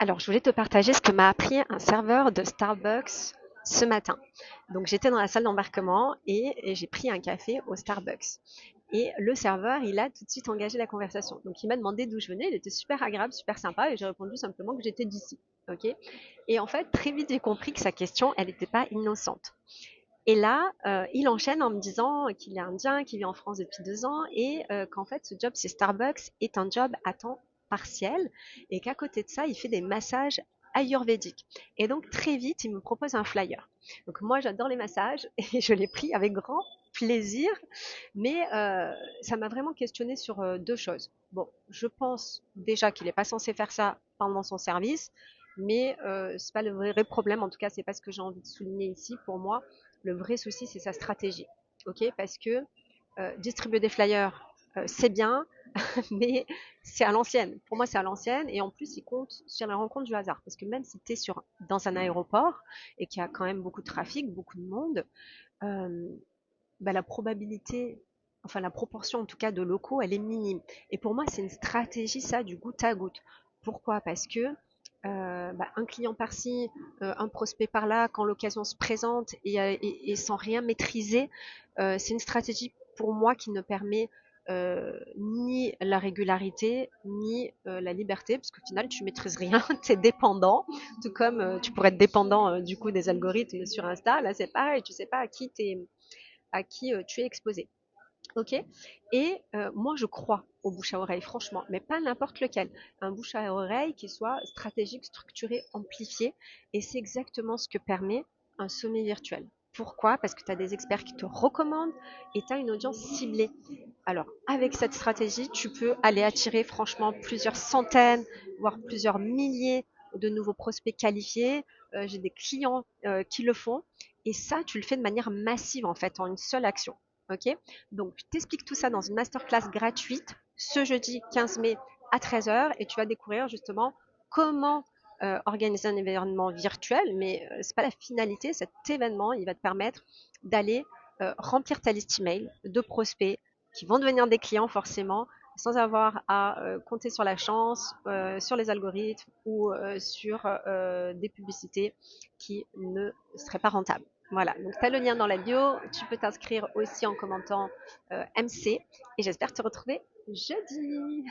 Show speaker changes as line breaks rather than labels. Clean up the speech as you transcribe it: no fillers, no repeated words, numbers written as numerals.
Alors, je voulais te partager ce que m'a appris un serveur de Starbucks ce matin. Donc, j'étais dans la salle d'embarquement et j'ai pris un café au Starbucks. Et le serveur, il a tout de suite engagé la conversation. Donc, il m'a demandé d'où je venais. Il était super agréable, super sympa. Et j'ai répondu simplement que j'étais d'ici. OK. Et en fait, très vite, j'ai compris que sa question, elle n'était pas innocente. Et là, il enchaîne en me disant qu'il est indien, qu'il vit en France depuis 2 ans et qu'en fait, ce job, c'est Starbucks, est un job à temps partiel et qu'à côté de ça, il fait des massages ayurvédiques. Et donc, très vite, il me propose un flyer. Donc, moi, j'adore les massages et je l'ai pris avec grand plaisir, mais ça m'a vraiment questionné sur deux choses. Bon, je pense déjà qu'il n'est pas censé faire ça pendant son service, mais c'est pas le vrai problème. En tout cas, c'est pas ce que j'ai envie de souligner ici. Pour moi, le vrai souci, c'est sa stratégie. Ok, parce que distribuer des flyers, c'est bien, mais c'est à l'ancienne. Pour moi, c'est à l'ancienne. Et en plus, il compte sur la rencontre du hasard. Parce que même si tu es dans un aéroport et qu'il y a quand même beaucoup de trafic, beaucoup de monde, euh, bah, la probabilité, enfin la proportion en tout cas de locaux, elle est minime. Et pour moi, c'est une stratégie, ça, du goutte à goutte. Pourquoi? Parce que un client par-ci, un prospect par-là, quand l'occasion se présente et sans rien maîtriser, c'est une stratégie pour moi qui ne permet ni la régularité, ni la liberté, parce qu'au final, tu maîtrises rien, tu es dépendant, tout comme tu pourrais être dépendant du coup des algorithmes sur Insta. Là, c'est pareil, tu sais pas à qui tu es exposé. Ok. Et moi, je crois au bouche à oreille, franchement, mais pas n'importe lequel. Un bouche à oreille qui soit stratégique, structuré, amplifié. Et c'est exactement ce que permet un sommet virtuel. Pourquoi? Parce que tu as des experts qui te recommandent et tu as une audience ciblée. Alors, avec cette stratégie, tu peux aller attirer franchement plusieurs centaines, voire plusieurs milliers de nouveaux prospects qualifiés. J'ai des clients qui le font. Et ça, tu le fais de manière massive, en fait, en une seule action. OK? Donc, je t'explique tout ça dans une masterclass gratuite ce jeudi 15 mai à 13 h et tu vas découvrir justement comment organiser un événement virtuel, mais ce n'est pas la finalité. Cet événement, il va te permettre d'aller remplir ta liste email de prospects qui vont devenir des clients forcément sans avoir à compter sur la chance, sur les algorithmes ou sur des publicités qui ne seraient pas rentables. Voilà, donc tu as le lien dans la bio, tu peux t'inscrire aussi en commentant MC et j'espère te retrouver jeudi.